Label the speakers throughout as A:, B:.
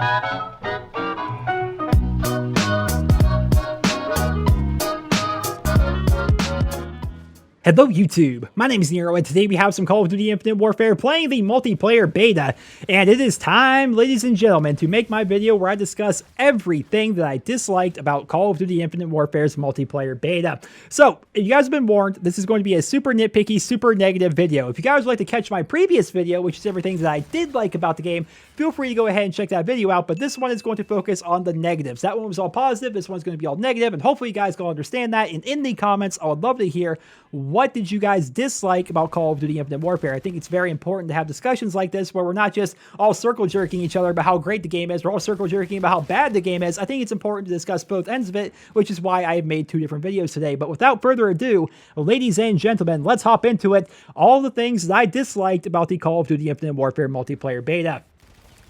A: Hello YouTube, my name is Nero, and today we have some Call of Duty Infinite Warfare playing the multiplayer beta, and it is time, ladies and gentlemen, to make my video where I discuss everything that I disliked about Call of Duty Infinite Warfare's multiplayer beta. So, if you guys have been warned, this is going to be a super nitpicky, super negative video. If you guys would like to catch my previous video, which is everything that I did like about the game, feel free to go ahead and check that video out, but this one is going to focus on the negatives. That one was all positive, this one's going to be all negative, and hopefully you guys can understand that, and in the comments, I would love to hear what did you guys dislike about Call of Duty Infinite Warfare. I think it's very important to have discussions like this where we're not just all circle jerking each other about how great the game is, we're all circle jerking about how bad the game is. I think it's important to discuss both ends of it, which is why I have made two different videos today. But without further ado, ladies and gentlemen, let's hop into it. All the things that I disliked about the Call of Duty Infinite Warfare multiplayer beta.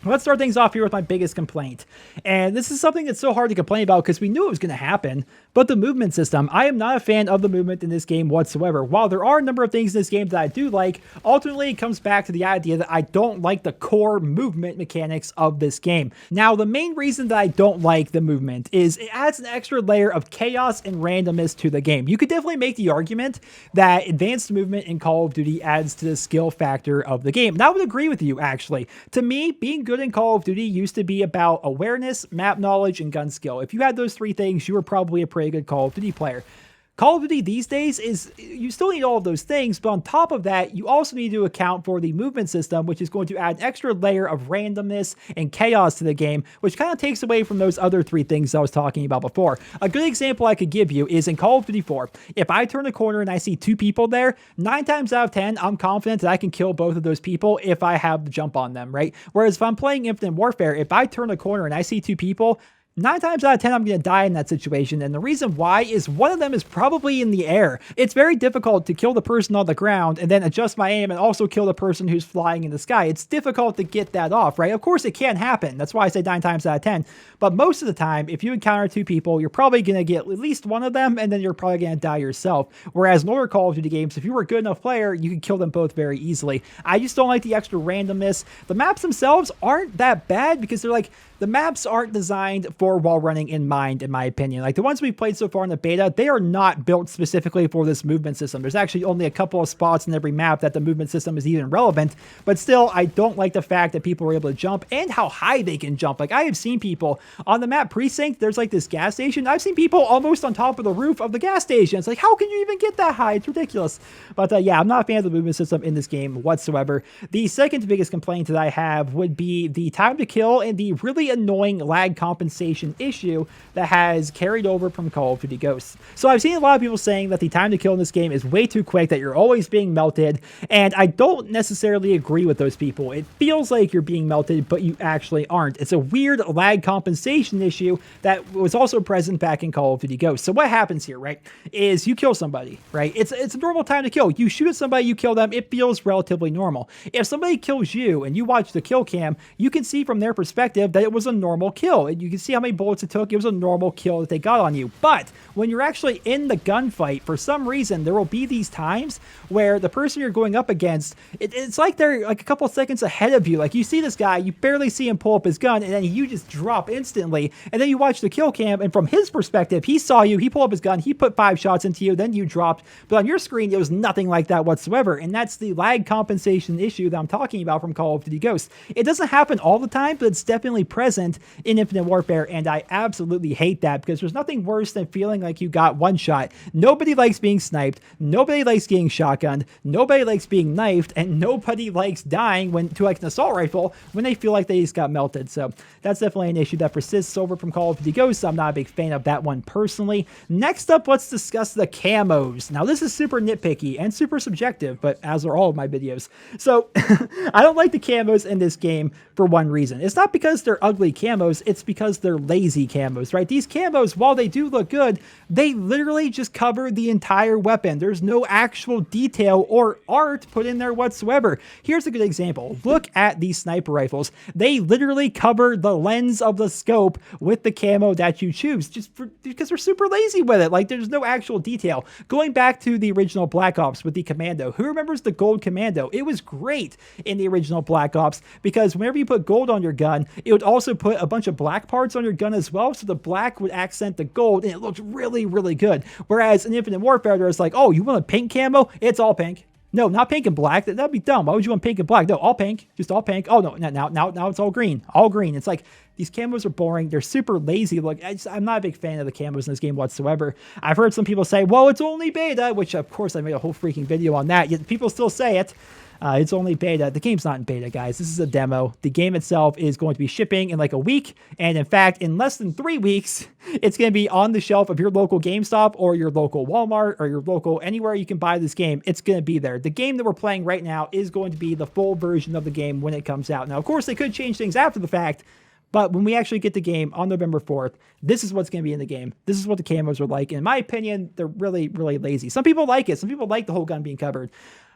A: Let's start things off here with my biggest complaint. And this is something that's so hard to complain about because we knew it was going to happen, but the movement system. I am not a fan of the movement in this game whatsoever. While there are a number of things in this game that I do like, ultimately it comes back to the idea that I don't like the core movement mechanics of this game. Now, the main reason that I don't like the movement is it adds an extra layer of chaos and randomness to the game. You could definitely make the argument that advanced movement in Call of Duty adds to the skill factor of the game. And I would agree with you, actually. To me, being good in Call of Duty used to be about awareness, map knowledge, and gun skill. If you had those three things, you were probably a pretty good Call of Duty player. Call of Duty these days is, you still need all of those things, but on top of that, you also need to account for the movement system, which is going to add an extra layer of randomness and chaos to the game, which kind of takes away from those other three things I was talking about before. A good example I could give you is in Call of Duty 4. If I turn a corner and I see two people there, 9 times out of 10, I'm confident that I can kill both of those people if I have the jump on them, right? Whereas if I'm playing Infinite Warfare, if I turn a corner and I see two people, 9 times out of 10, I'm going to die in that situation, and the reason why is one of them is probably in the air. It's very difficult to kill the person on the ground and then adjust my aim and also kill the person who's flying in the sky. It's difficult to get that off, right? Of course, it can happen. That's why I say 9 times out of 10. But most of the time, if you encounter two people, you're probably going to get at least one of them, and then you're probably going to die yourself. Whereas in older Call of Duty games, if you were a good enough player, you can kill them both very easily. I just don't like the extra randomness. The maps themselves aren't that bad because they're like, the maps aren't designed for wall running in mind, in my opinion. Like the ones we've played so far in the beta, they are not built specifically for this movement system. There's actually only a couple of spots in every map that the movement system is even relevant, but still, I don't like the fact that people are able to jump and how high they can jump. Like I have seen people on the map Precinct, there's like this gas station. I've seen people almost on top of the roof of the gas station. It's like, how can you even get that high? It's ridiculous. But yeah, I'm not a fan of the movement system in this game whatsoever. The second biggest complaint that I have would be the time to kill and the really annoying lag compensation issue that has carried over from Call of Duty Ghosts. So I've seen a lot of people saying that the time to kill in this game is way too quick, that you're always being melted, and I don't necessarily agree with those people. It feels like you're being melted, but you actually aren't. It's a weird lag compensation issue that was also present back in Call of Duty Ghosts. So what happens here, right, is you kill somebody, right? It's a normal time to kill. You shoot at somebody, you kill them, it feels relatively normal. If somebody kills you and you watch the kill cam, you can see from their perspective that it was a normal kill. And you can see how many bullets it took. It was a normal kill that they got on you. But when you're actually in the gunfight, for some reason, there will be these times where the person you're going up against, it's like they're like a couple of seconds ahead of you. Like you see this guy, you barely see him pull up his gun, and then you just drop instantly. And then you watch the kill cam, and from his perspective, he saw you, he pulled up his gun, he put 5 shots into you, then you dropped. But on your screen, it was nothing like that whatsoever. And that's the lag compensation issue that I'm talking about from Call of Duty Ghosts. It doesn't happen all the time, but it's definitely present in Infinite Warfare, and I absolutely hate that because there's nothing worse than feeling like you got one shot. Nobody likes being sniped, nobody likes getting shotgunned, nobody likes being knifed, and nobody likes dying to like an assault rifle when they feel like they just got melted. So that's definitely an issue that persists over from Call of Duty Ghosts. I'm not a big fan of that one personally. Next up, let's discuss the camos. Now this is super nitpicky and super subjective, but as are all of my videos. So I don't like the camos in this game for one reason. It's not because they're ugly camos, it's because they're lazy camos, right? These camos, while they do look good, they literally just cover the entire weapon. There's no actual detail or art put in there whatsoever. Here's a good example. Look at these sniper rifles. They literally cover the lens of the scope with the camo that you choose, because they're super lazy with it. Like there's no actual detail. Going back to the original Black Ops with the Commando, who remembers the gold Commando? It was great in the original Black Ops because whenever you put gold on your gun, it would also also put a bunch of black parts on your gun as well, so the black would accent the gold, and it looked really, really good. Whereas in Infinite Warfare, there's like, oh, you want a pink camo? It's all pink. No, not pink and black. That'd be dumb. Why would you want pink and black? No, all pink. Just all pink. Oh, no, now it's all green. All green. It's like, these camos are boring. They're super lazy. Look, I'm not a big fan of the camos in this game whatsoever. I've heard some people say, well, it's only beta, which of course I made a whole freaking video on that, yet people still say it. It's only beta. The game's not in beta, guys. This is a demo. The game itself is going to be shipping in like a week. And in fact, in less than 3 weeks, it's going to be on the shelf of your local GameStop or your local Walmart or your local anywhere you can buy this game. It's going to be there. The game that we're playing right now is going to be the full version of the game when it comes out. Now, of course, they could change things after the fact, but when we actually get the game on November 4th, this is what's going to be in the game. This is what the camos are like. In my opinion, they're really, really lazy. Some people like it. Some people like the whole gun being covered.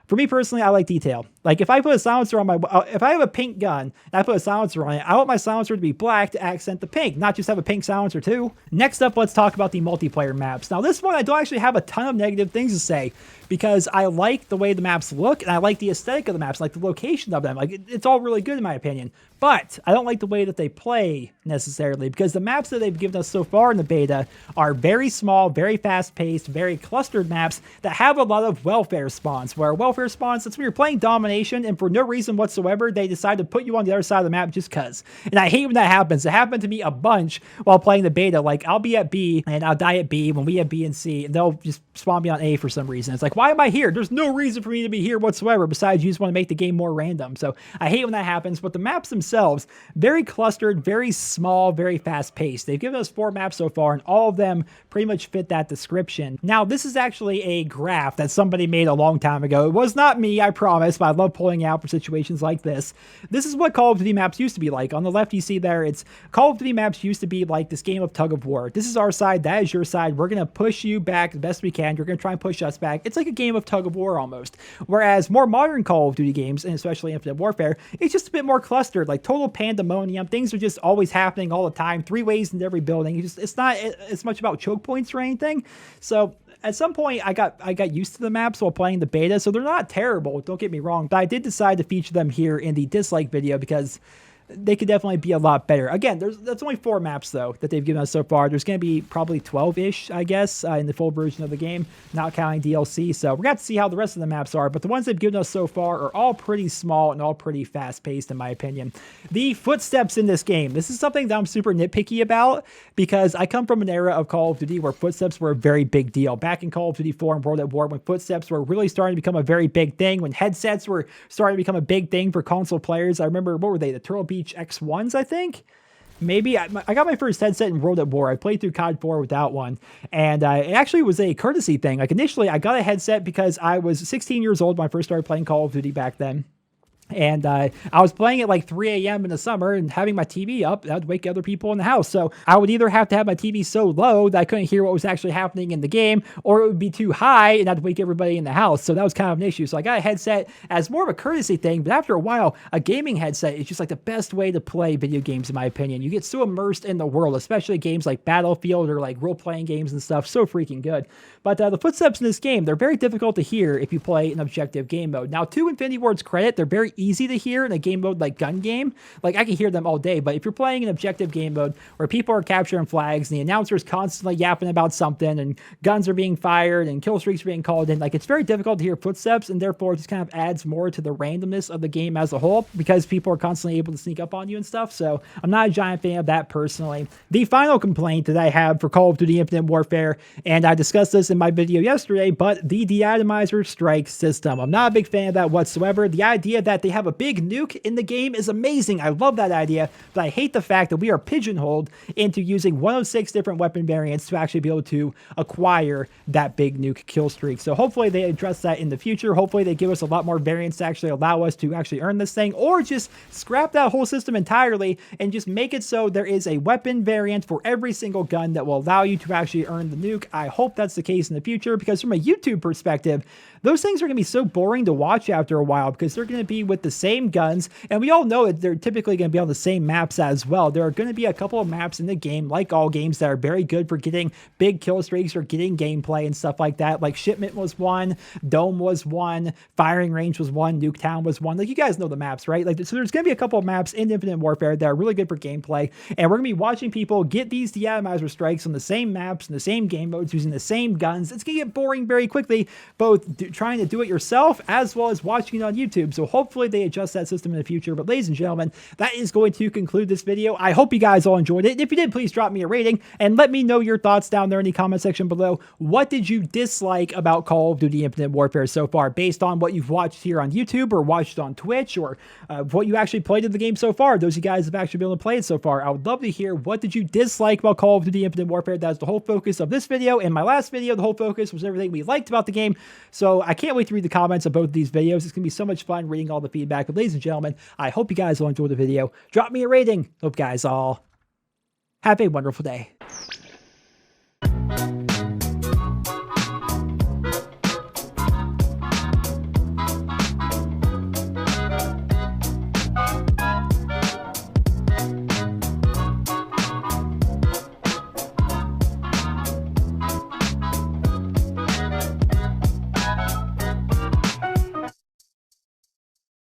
A: For me personally, I like detail. Like if I put a silencer on my, if I have a pink gun and I put a silencer on it, I want my silencer to be black to accent the pink, not just have a pink silencer too. Next up, let's talk about the multiplayer maps. Now this one, I don't actually have a ton of negative things to say because I like the way the maps look and I like the aesthetic of the maps, like the location of them. Like it's all really good in my opinion, but I don't like the way that they play necessarily because the maps that they've given us so far in the beta are very small, very fast paced, very clustered maps that have a lot of welfare spawns where welfare spawns, that's when you're playing domination and for no reason whatsoever, they decide to put you on the other side of the map just cause. And I hate when that happens. It happened to me a bunch while playing the beta. Like I'll be at B and I'll die at B when we have B and C and they'll just spawn me on A for some reason. It's like, why am I here? There's no reason for me to be here whatsoever besides you just want to make the game more random. So I hate when that happens, but the maps themselves, very clustered, very small, very fast paced. They've given us 4 maps so far and all of them pretty much fit that description. Now this is actually a graph that somebody made a long time ago. It was not me, I promise, but I love pulling out for situations like this. This is what Call of Duty maps used to be like. On the left you see there, it's Call of Duty maps used to be like this game of tug of war. This is our side, that is your side. We're going to push you back the best we can. You're going to try and push us back. It's like a game of tug of war almost. Whereas more modern Call of Duty games, and especially Infinite Warfare, it's just a bit more clustered, like total pandemonium. Things are just always happening all the time, 3 ways into every building. It's not as much about choke points or anything. So at some point, I got used to the maps while playing the beta, so they're not terrible, don't get me wrong, but I did decide to feature them here in the dislike video because they could definitely be a lot better. Again, that's only 4 maps, though, that they've given us so far. There's going to be probably 12-ish, I guess, in the full version of the game, not counting DLC. So we're going to have to see how the rest of the maps are. But the ones they've given us so far are all pretty small and all pretty fast-paced, in my opinion. The footsteps in this game. This is something that I'm super nitpicky about because I come from an era of Call of Duty where footsteps were a very big deal. Back in Call of Duty 4 and World at War, when footsteps were really starting to become a very big thing, when headsets were starting to become a big thing for console players. I remember, what were they? The Turtle Beach X1s, I think. Maybe I got my first headset in World at War. I played through COD 4 without one, and it actually was a courtesy thing. Like initially, I got a headset because I was 16 years old when I first started playing Call of Duty back then. And I was playing at like 3 a.m. in the summer and having my TV up, that would wake other people in the house. So I would either have to have my TV so low that I couldn't hear what was actually happening in the game, or it would be too high and I'd wake everybody in the house. So that was kind of an issue. So I got a headset as more of a courtesy thing, but after a while, a gaming headset is just like the best way to play video games, in my opinion. You get so immersed in the world, especially games like Battlefield or like role-playing games and stuff. So freaking good. But the footsteps in this game, they're very difficult to hear if you play an objective game mode. Now, to Infinity Ward's credit, they're very easy to hear in a game mode like gun game. Like I can hear them all day, but if you're playing an objective game mode where people are capturing flags and the announcer's constantly yapping about something and guns are being fired and kill streaks are being called in, like it's very difficult to hear footsteps, and therefore it just kind of adds more to the randomness of the game as a whole because people are constantly able to sneak up on you and stuff. So I'm not a giant fan of that personally. The final complaint that I have for Call of Duty Infinite Warfare, and I discussed this in my video yesterday, but the de-atomizer strike system. I'm not a big fan of that whatsoever. The idea that they have a big nuke in the game is amazing. I love that idea, but I hate the fact that we are pigeonholed into using 106 different weapon variants to actually be able to acquire that big nuke kill streak. So hopefully they address that in the future. Hopefully they give us a lot more variants to actually allow us to actually earn this thing, or just scrap that whole system entirely and just make it so there is a weapon variant for every single gun that will allow you to actually earn the nuke. I hope that's the case in the future, because from a YouTube perspective, those things are going to be so boring to watch after a while, because they're going to be with the same guns, and we all know that they're typically going to be on the same maps as well. There are going to be a couple of maps in the game, like all games, that are very good for getting big kill streaks or getting gameplay and stuff like that. Like Shipment was one, Dome was one, Firing Range was one, Nuketown was one. Like, you guys know the maps, right? Like, so there's going to be a couple of maps in Infinite Warfare that are really good for gameplay, and we're going to be watching people get these deatomizer strikes on the same maps and the same game modes using the same guns. It's going to get boring very quickly, both trying to do it yourself as well as watching it on YouTube. So hopefully they adjust that system in the future. But ladies and gentlemen, that is going to conclude this video. I hope you guys all enjoyed it. If you did, please drop me a rating and let me know your thoughts down there in the comment section below. What did you dislike about Call of Duty Infinite Warfare so far, based on what you've watched here on YouTube or watched on Twitch, or what you actually played in the game so far? Those of you guys have actually been able to play it so far. I would love to hear, what did you dislike about Call of Duty Infinite Warfare? That's the whole focus of this video. And my last video, the whole focus was everything we liked about the game. So I can't wait to read the comments of both of these videos. It's going to be so much fun reading all the feedback. But ladies and gentlemen, I hope you guys will enjoy the video. Drop me a rating. Hope you guys all have a wonderful day.